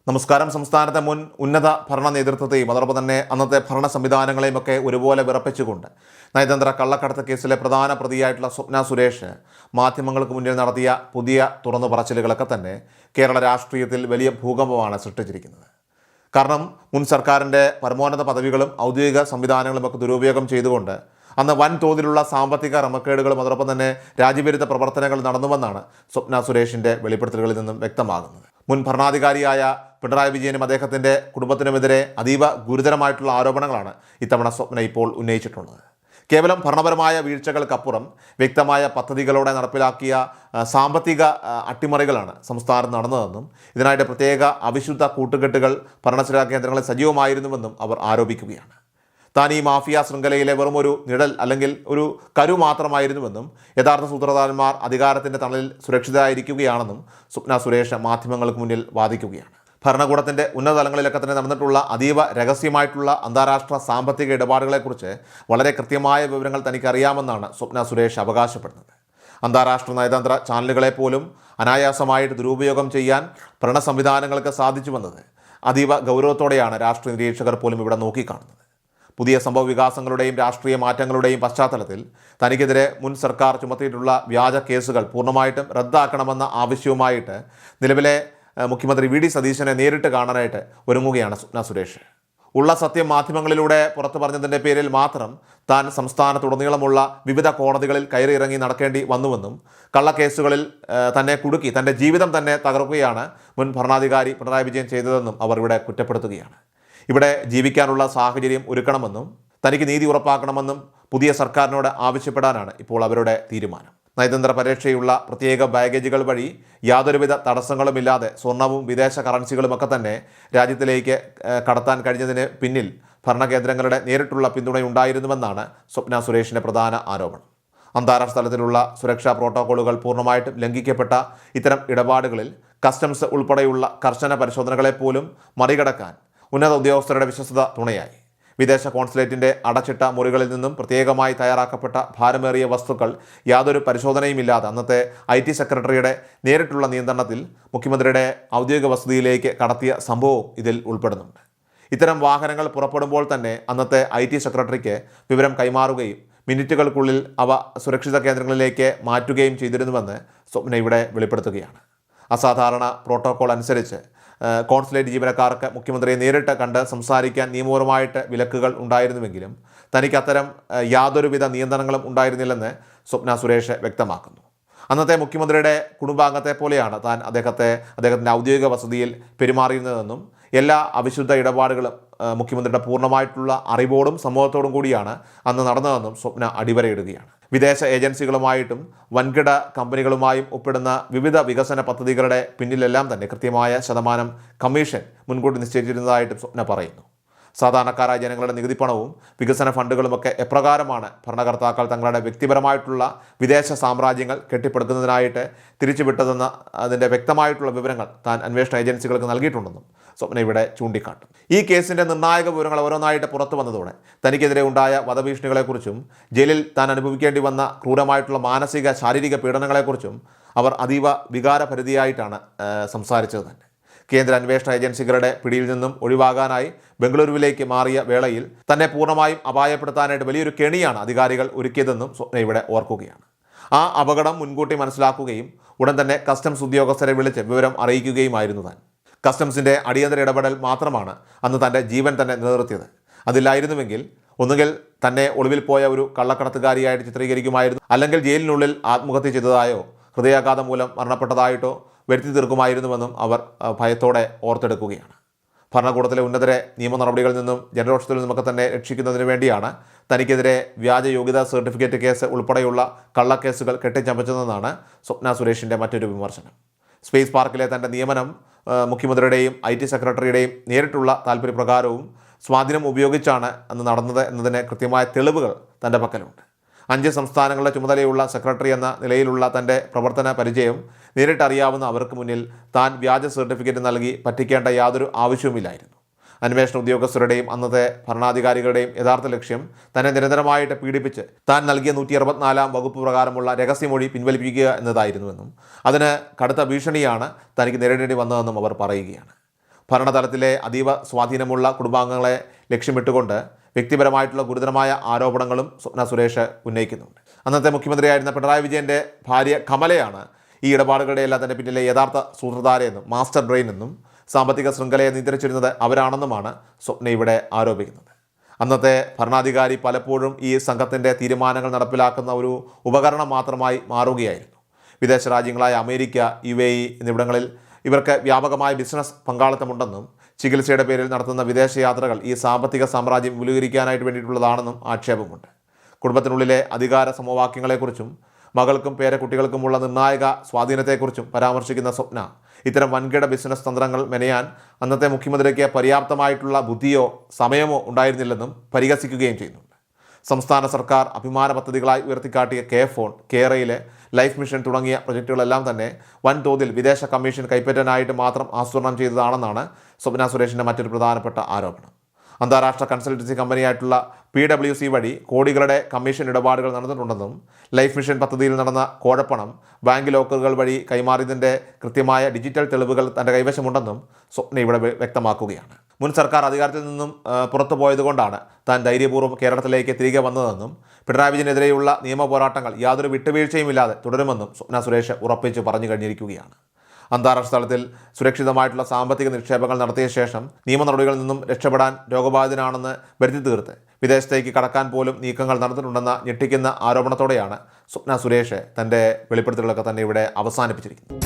നമസ്കാരം. സംസ്ഥാനത്തെ മുൻ ഉന്നത ഭരണ നേതൃത്വത്തെയും അതോടൊപ്പം തന്നെ അന്നത്തെ ഭരണ സംവിധാനങ്ങളെയും ഒക്കെ ഒരുപോലെ വിറപ്പിച്ചുകൊണ്ട് നയതന്ത്ര കള്ളക്കടത്ത് കേസിലെ പ്രധാന പ്രതിയായിട്ടുള്ള സ്വപ്ന സുരേഷ് മാധ്യമങ്ങൾക്ക് മുന്നിൽ നടത്തിയ പുതിയ തുറന്നു പറച്ചിലുകളൊക്കെ തന്നെ കേരള രാഷ്ട്രീയത്തിൽ വലിയ ഭൂകമ്പമാണ് സൃഷ്ടിച്ചിരിക്കുന്നത്. കാരണം മുൻ സർക്കാരിൻ്റെ പരമോന്നത പദവികളും ഔദ്യോഗിക സംവിധാനങ്ങളും ഒക്കെ ദുരുപയോഗം ചെയ്തുകൊണ്ട് അന്ന് വൻതോതിലുള്ള സാമ്പത്തിക ക്രമക്കേടുകളും അതോടൊപ്പം തന്നെ രാജ്യവിരുദ്ധ പ്രവർത്തനങ്ങൾ നടന്നുവെന്നാണ് സ്വപ്ന സുരേഷിൻ്റെ വെളിപ്പെടുത്തലുകളിൽ നിന്നും വ്യക്തമാകുന്നത്. മുൻ ഭരണാധികാരിയായ പിണറായി വിജയനും അദ്ദേഹത്തിൻ്റെ കുടുംബത്തിനുമെതിരെ അതീവ ഗുരുതരമായിട്ടുള്ള ആരോപണങ്ങളാണ് ഇത്തവണ സ്വപ്ന ഇപ്പോൾ ഉന്നയിച്ചിട്ടുള്ളത്. കേവലം ഭരണപരമായ വീഴ്ചകൾക്കപ്പുറം വ്യക്തമായ പദ്ധതികളോടെ നടപ്പിലാക്കിയ സാമ്പത്തിക അട്ടിമറികളാണ് സംസ്ഥാനത്ത് നടന്നതെന്നും ഇതിനായിട്ട് പ്രത്യേക അവിശുദ്ധ കൂട്ടുകെട്ടുകൾ ഭരണസിരാ കേന്ദ്രങ്ങളിൽ സജീവമായിരുന്നുവെന്നും അവർ ആരോപിക്കുകയാണ്. താൻ ഈ മാഫിയ ശൃംഖലയിലെ വെറും ഒരു നിഴൽ അല്ലെങ്കിൽ ഒരു കരു മാത്രമായിരുന്നുവെന്നും യഥാർത്ഥ സൂത്രധാരന്മാർ അധികാരത്തിൻ്റെ തണലിൽ സുരക്ഷിതരായിരിക്കുകയാണെന്നും സ്വപ്ന സുരേഷ് മാധ്യമങ്ങൾക്ക് മുന്നിൽ വാദിക്കുകയാണ്. ഭരണകൂടത്തിൻ്റെ ഉന്നത തലങ്ങളിലൊക്കെ തന്നെ നടന്നിട്ടുള്ള അതീവ രഹസ്യമായിട്ടുള്ള അന്താരാഷ്ട്ര സാമ്പത്തിക ഇടപാടുകളെക്കുറിച്ച് വളരെ കൃത്യമായ വിവരങ്ങൾ തനിക്കറിയാമെന്നാണ് സ്വപ്ന സുരേഷ് അവകാശപ്പെടുന്നത്. അന്താരാഷ്ട്ര നയതന്ത്ര ചാനലുകളെ പോലും അനായാസമായിട്ട് ദുരുപയോഗം ചെയ്യാൻ ഭരണ സംവിധാനങ്ങൾക്ക് സാധിച്ചുവെന്നത് അതീവ ഗൗരവത്തോടെയാണ് രാഷ്ട്രീയ നിരീക്ഷകർ പോലും ഇവിടെ നോക്കിക്കാണുന്നത്. പുതിയ സംഭവ വികാസങ്ങളുടെയും രാഷ്ട്രീയ മാറ്റങ്ങളുടെയും പശ്ചാത്തലത്തിൽ തനിക്കെതിരെ മുൻ സർക്കാർ ചുമത്തിയിട്ടുള്ള വ്യാജ കേസുകൾ പൂർണ്ണമായിട്ടും റദ്ദാക്കണമെന്ന ആവശ്യവുമായിട്ട് നിലവിലെ മുഖ്യമന്ത്രി വി ഡി സതീശനെ നേരിട്ട് കാണാനായിട്ട് ഒരുങ്ങുകയാണ് സ്വപ്ന സുരേഷ്. ഉള്ള സത്യം മാധ്യമങ്ങളിലൂടെ പുറത്തു പറഞ്ഞതിൻ്റെ പേരിൽ മാത്രം താൻ സംസ്ഥാനത്തുടനീളമുള്ള വിവിധ കോടതികളിൽ കയറിയിറങ്ങി നടക്കേണ്ടി വന്നുവെന്നും കള്ളക്കേസുകളിൽ തന്നെ കുടുക്കി തൻ്റെ ജീവിതം തന്നെ തകർക്കുകയാണ് മുൻ ഭരണാധികാരി പിണറായി വിജയൻ ചെയ്തതെന്നും അവർ ഇവിടെ കുറ്റപ്പെടുത്തുകയാണ്. ഇവിടെ ജീവിക്കാനുള്ള സാഹചര്യം ഒരുക്കണമെന്നും തനിക്ക് നീതി ഉറപ്പാക്കണമെന്നും പുതിയ സർക്കാരിനോട് ആവശ്യപ്പെടാനാണ് ഇപ്പോൾ അവരുടെ തീരുമാനം. നയതന്ത്ര പരീക്ഷയുള്ള പ്രത്യേക ബാഗേജുകൾ വഴി യാതൊരുവിധ തടസ്സങ്ങളുമില്ലാതെ സ്വർണവും വിദേശ കറൻസികളുമൊക്കെ തന്നെ രാജ്യത്തിലേക്ക് കടത്താൻ കഴിഞ്ഞതിന് പിന്നിൽ ഭരണകേന്ദ്രങ്ങളുടെ നേരിട്ടുള്ള പിന്തുണയുണ്ടായിരുന്നുവെന്നാണ് സ്വപ്ന സുരേഷിൻ്റെ പ്രധാന ആരോപണം. അന്താരാഷ്ട്ര തലത്തിലുള്ള സുരക്ഷാ പ്രോട്ടോക്കോളുകൾ പൂർണ്ണമായിട്ടും ലംഘിക്കപ്പെട്ട ഇത്തരം ഇടപാടുകളിൽ കസ്റ്റംസ് ഉൾപ്പെടെയുള്ള കർശന പരിശോധനകളെപ്പോലും മറികടക്കാൻ ഉന്നത ഉദ്യോഗസ്ഥരുടെ വിശ്വസ്തത തുണയായി. വിദേശ കോൺസുലേറ്റിൻ്റെ അടച്ചിട്ട മുറികളിൽ നിന്നും പ്രത്യേകമായി തയ്യാറാക്കപ്പെട്ട ഭാരമേറിയ വസ്തുക്കൾ യാതൊരു പരിശോധനയുമില്ലാതെ അന്നത്തെ IT സെക്രട്ടറിയുടെ നേരിട്ടുള്ള നിയന്ത്രണത്തിൽ മുഖ്യമന്ത്രിയുടെ ഔദ്യോഗിക വസതിയിലേക്ക് കടത്തിയ സംഭവവും ഇതിൽ ഉൾപ്പെടുന്നുണ്ട്. ഇത്തരം വാഹനങ്ങൾ പുറപ്പെടുമ്പോൾ തന്നെ അന്നത്തെ IT സെക്രട്ടറിക്ക് വിവരം കൈമാറുകയും മിനിറ്റുകൾക്കുള്ളിൽ അവ സുരക്ഷിത കേന്ദ്രങ്ങളിലേക്ക് മാറ്റുകയും ചെയ്തിരുന്നുവെന്ന് സ്വപ്ന ഇവിടെ വെളിപ്പെടുത്തുകയാണ്. അസാധാരണ പ്രോട്ടോകോൾ അനുസരിച്ച് കോൺസുലേറ്റ് ജീവനക്കാർക്ക് മുഖ്യമന്ത്രിയെ നേരിട്ട് കണ്ട് സംസാരിക്കാൻ നിയമപരമായിട്ട് വിലക്കുകൾ ഉണ്ടായിരുന്നുവെങ്കിലും തനിക്ക് അത്തരം യാതൊരുവിധ നിയന്ത്രണങ്ങളും ഉണ്ടായിരുന്നില്ലെന്ന് സ്വപ്ന സുരേഷ് വ്യക്തമാക്കുന്നു. അന്നത്തെ മുഖ്യമന്ത്രിയുടെ കുടുംബാംഗത്തെ പോലെയാണ് താൻ അദ്ദേഹത്തിൻ്റെ ഔദ്യോഗിക വസതിയിൽ പെരുമാറിയിരുന്നതെന്നും എല്ലാ അവിശുദ്ധ ഇടപാടുകളും മുഖ്യമന്ത്രിയുടെ പൂർണ്ണമായിട്ടുള്ള അറിവോടും സമ്മതത്തോടും കൂടിയാണ് അന്ന് നടന്നതെന്നും സ്വപ്ന അടിവരയിടുകയാണ്. വിദേശ ഏജൻസികളുമായിട്ടും വൻകിട കമ്പനികളുമായും ഒപ്പിടുന്ന വിവിധ വികസന പദ്ധതികളുടെ പിന്നിലെല്ലാം തന്നെ കൃത്യമായ ശതമാനം കമ്മീഷൻ മുൻകൂട്ടി നിശ്ചയിച്ചിരുന്നതായിട്ടും സ്വപ്ന പറയുന്നു. സാധാരണക്കാരായ ജനങ്ങളുടെ നികുതി പണവും വികസന ഫണ്ടുകളുമൊക്കെ എപ്രകാരമാണ് ഭരണകർത്താക്കൾ തങ്ങളുടെ വ്യക്തിപരമായിട്ടുള്ള വിദേശ സാമ്രാജ്യങ്ങൾ കെട്ടിപ്പടുക്കുന്നതിനായിട്ട് തിരിച്ചുവിട്ടതെന്ന അതിൻ്റെ വ്യക്തമായിട്ടുള്ള വിവരങ്ങൾ താൻ അന്വേഷണ ഏജൻസികൾക്ക് നൽകിയിട്ടുണ്ടെന്നും സ്വപ്ന ഇവിടെ ചൂണ്ടിക്കാട്ടും. ഈ കേസിൻ്റെ നിർണായക വിവരങ്ങൾ ഓരോന്നായിട്ട് പുറത്തു വന്നതോടെ തനിക്കെതിരെ ഉണ്ടായ വധഭീഷണികളെക്കുറിച്ചും ജയിലിൽ താൻ അനുഭവിക്കേണ്ടി വന്ന ക്രൂരമായിട്ടുള്ള മാനസിക ശാരീരിക പീഡനങ്ങളെക്കുറിച്ചും അവർ അതീവ വികാരഭരിതയായിട്ടാണ് സംസാരിച്ചത് തന്നെ. കേന്ദ്ര അന്വേഷണ ഏജൻസികളുടെ പിടിയിൽ നിന്നും ഒഴിവാകാനായി ബംഗളൂരുവിലേക്ക് മാറിയ വേളയിൽ തന്നെ പൂർണ്ണമായും അപായപ്പെടുത്താനായിട്ട് വലിയൊരു കെണിയാണ് അധികാരികൾ ഒരുക്കിയതെന്നും സ്വപ്ന ഇവിടെ ഓർക്കുകയാണ്. ആ അപകടം മുൻകൂട്ടി മനസ്സിലാക്കുകയും ഉടൻ തന്നെ കസ്റ്റംസ് ഉദ്യോഗസ്ഥരെ വിളിച്ച് വിവരം അറിയിക്കുകയുമായിരുന്നു താൻ. കസ്റ്റംസിൻ്റെ അടിയന്തര ഇടപെടൽ മാത്രമാണ് അന്ന് തൻ്റെ ജീവൻ തന്നെ നിലനിർത്തിയത്. അതില്ലായിരുന്നുവെങ്കിൽ ഒന്നുകിൽ തന്നെ ഒളിവിൽ പോയ ഒരു കള്ളക്കടത്തുകാരിയായിട്ട് ചിത്രീകരിക്കുമായിരുന്നു, അല്ലെങ്കിൽ ജയിലിനുള്ളിൽ ആത്മഹത്യ ചെയ്തതായോ ഹൃദയാഘാതം മൂലം മരണപ്പെട്ടതായിട്ടോ വരുത്തി തീർക്കുമായിരുന്നുവെന്നും അവർ ഭയത്തോടെ ഓർത്തെടുക്കുകയാണ്. ഭരണകൂടത്തിലെ ഉന്നതരെ നിയമ നടപടികളിൽ നിന്നും ജനരോഷത്തിൽ നിന്നുമൊക്കെ തന്നെ രക്ഷിക്കുന്നതിന് വേണ്ടിയാണ് തനിക്കെതിരെ വ്യാജ യോഗ്യതാ സർട്ടിഫിക്കറ്റ് കേസ് ഉൾപ്പെടെയുള്ള കള്ളക്കേസുകൾ കെട്ടിച്ചമച്ചതെന്നാണ് സ്വപ്ന സുരേഷിൻ്റെ മറ്റൊരു വിമർശനം. സ്പേസ് പാർക്കിലെ തൻ്റെ നിയമനം മുഖ്യമന്ത്രിയുടെയും IT സെക്രട്ടറിയുടെയും നേരിട്ടുള്ള താല്പര്യപ്രകാരവും സ്വാധീനം ഉപയോഗിച്ചാണ് അന്ന് നടന്നത് എന്നതിന് കൃത്യമായ തെളിവുകൾ തൻ്റെ പക്കലുണ്ട്. 5 സംസ്ഥാനങ്ങളുടെ ചുമതലയുള്ള സെക്രട്ടറി എന്ന നിലയിലുള്ള തൻ്റെ പ്രവർത്തന പരിചയം നേരിട്ടറിയാവുന്ന അവർക്ക് മുന്നിൽ താൻ വ്യാജ സർട്ടിഫിക്കറ്റ് നൽകി പറ്റിക്കേണ്ട യാതൊരു ആവശ്യവുമില്ലായിരുന്നു. അന്വേഷണ ഉദ്യോഗസ്ഥരുടെയും അന്നത്തെ ഭരണാധികാരികളുടെയും യഥാർത്ഥ ലക്ഷ്യം തന്നെ നിരന്തരമായിട്ട് പീഡിപ്പിച്ച് താൻ നൽകിയ 164 വകുപ്പ് പ്രകാരമുള്ള രഹസ്യമൊഴി പിൻവലിപ്പിക്കുക എന്നതായിരുന്നുവെന്നും അതിന് കടുത്ത ഭീഷണിയാണ് തനിക്ക് നേരിടേണ്ടി വന്നതെന്നും അവർ പറയുകയാണ്. ഭരണതലത്തിലെ അതീവ സ്വാധീനമുള്ള കുടുംബാംഗങ്ങളെ ലക്ഷ്യമിട്ടുകൊണ്ട് വ്യക്തിപരമായിട്ടുള്ള ഗുരുതരമായ ആരോപണങ്ങളും സ്വപ്ന സുരേഷ് ഉന്നയിക്കുന്നുണ്ട്. അന്നത്തെ മുഖ്യമന്ത്രിയായിരുന്ന പിണറായി വിജയൻ്റെ ഭാര്യ കമലയാണ് ഈ ഇടപാടുകളുടെ എല്ലാം തന്നെ പിന്നിലെ യഥാർത്ഥ സൂത്രധാരയെന്നും മാസ്റ്റർ ബ്രെയിൻ എന്നും സാമ്പത്തിക ശൃംഖലയെ നിയന്ത്രിച്ചിരുന്നത് അവരാണെന്നുമാണ് സ്വപ്ന ഇവിടെ ആരോപിക്കുന്നത്. അന്നത്തെ ഭരണാധികാരി പലപ്പോഴും ഈ സംഘത്തിൻ്റെ തീരുമാനങ്ങൾ നടപ്പിലാക്കുന്ന ഒരു ഉപകരണം മാത്രമായി മാറുകയായിരുന്നു. വിദേശ രാജ്യങ്ങളായ അമേരിക്ക, UAE എന്നിവിടങ്ങളിൽ ഇവർക്ക് വ്യാപകമായ ബിസിനസ് പങ്കാളിത്തമുണ്ടെന്നും ചികിത്സയുടെ പേരിൽ നടത്തുന്ന വിദേശയാത്രകൾ ഈ സാമ്പത്തിക സാമ്രാജ്യം വിപുലീകരിക്കാനായിട്ട് വേണ്ടിയിട്ടുള്ളതാണെന്നും ആക്ഷേപമുണ്ട്. കുടുംബത്തിനുള്ളിലെ അധികാര സമവാക്യങ്ങളെക്കുറിച്ചും മകൾക്കും പേരക്കുട്ടികൾക്കുമുള്ള നിർണായക സ്വാധീനത്തെക്കുറിച്ചും പരാമർശിക്കുന്ന സ്വപ്ന ഇത്തരം വൻകിട ബിസിനസ് തന്ത്രങ്ങൾ മെനയാൻ അന്നത്തെ മുഖ്യമന്ത്രിക്ക് പര്യാപ്തമായിട്ടുള്ള ബുദ്ധിയോ സമയമോ ഉണ്ടായിരുന്നില്ലെന്നും പരിഹസിക്കുകയും ചെയ്യുന്നുണ്ട്. സംസ്ഥാന സർക്കാർ അഭിമാന പദ്ധതികളായി ഉയർത്തിക്കാട്ടിയ കെ-ഫോൺ, കേരയിലെ ലൈഫ് മിഷൻ തുടങ്ങിയ പ്രൊജക്റ്റുകളെല്ലാം തന്നെ വൻതോതിൽ വിദേശ കമ്മീഷൻ കൈപ്പറ്റാനായിട്ട് മാത്രം ആസൂത്രണം ചെയ്തതാണെന്നാണ് സ്വപ്ന സുരേഷിൻ്റെ മറ്റൊരു പ്രധാനപ്പെട്ട ആരോപണം. അന്താരാഷ്ട്ര കൺസൾട്ടൻസി കമ്പനിയായിട്ടുള്ള PwC വഴി കോടികളുടെ കമ്മീഷൻ ഇടപാടുകൾ നടന്നിട്ടുണ്ടെന്നും ലൈഫ് മിഷൻ പദ്ധതിയിൽ നടന്ന കോഴപ്പണം ബാങ്ക് ലോക്കറുകൾ വഴി കൈമാറിയതിൻ്റെ കൃത്യമായ ഡിജിറ്റൽ തെളിവുകൾ തൻ്റെ കൈവശമുണ്ടെന്നും സ്വപ്ന ഇവിടെ വ്യക്തമാക്കുകയാണ്. മുൻ സർക്കാർ അധികാരത്തിൽ നിന്നും പുറത്തു പോയതുകൊണ്ടാണ് താൻ ധൈര്യപൂർവ്വം കേരളത്തിലേക്ക് തിരികെ വന്നതെന്നും പിണറായി വിജയനെതിരെയുള്ള നിയമ പോരാട്ടങ്ങൾ യാതൊരു വിട്ടുവീഴ്ചയുമില്ലാതെ തുടരുമെന്നും സ്വപ്ന സുരേഷ് ഉറപ്പിച്ച് പറഞ്ഞു കഴിഞ്ഞിരിക്കുകയാണ്. അന്താരാഷ്ട്ര തലത്തിൽ സുരക്ഷിതമായിട്ടുള്ള സാമ്പത്തിക നിക്ഷേപങ്ങൾ നടത്തിയ ശേഷം നിയമ നടപടികളിൽ നിന്നും രക്ഷപ്പെടാൻ രോഗബാധിതനാണെന്ന് വരുത്തി തീർത്ത് വിദേശത്തേക്ക് കടക്കാൻ പോലും നീക്കങ്ങൾ നടന്നിട്ടുണ്ടെന്ന ഞെട്ടിക്കുന്ന ആരോപണത്തോടെയാണ് സ്വപ്ന സുരേഷ് തൻ്റെ വെളിപ്പെടുത്തലുകളൊക്കെ തന്നെ ഇവിടെ അവസാനിപ്പിച്ചിരിക്കുന്നത്.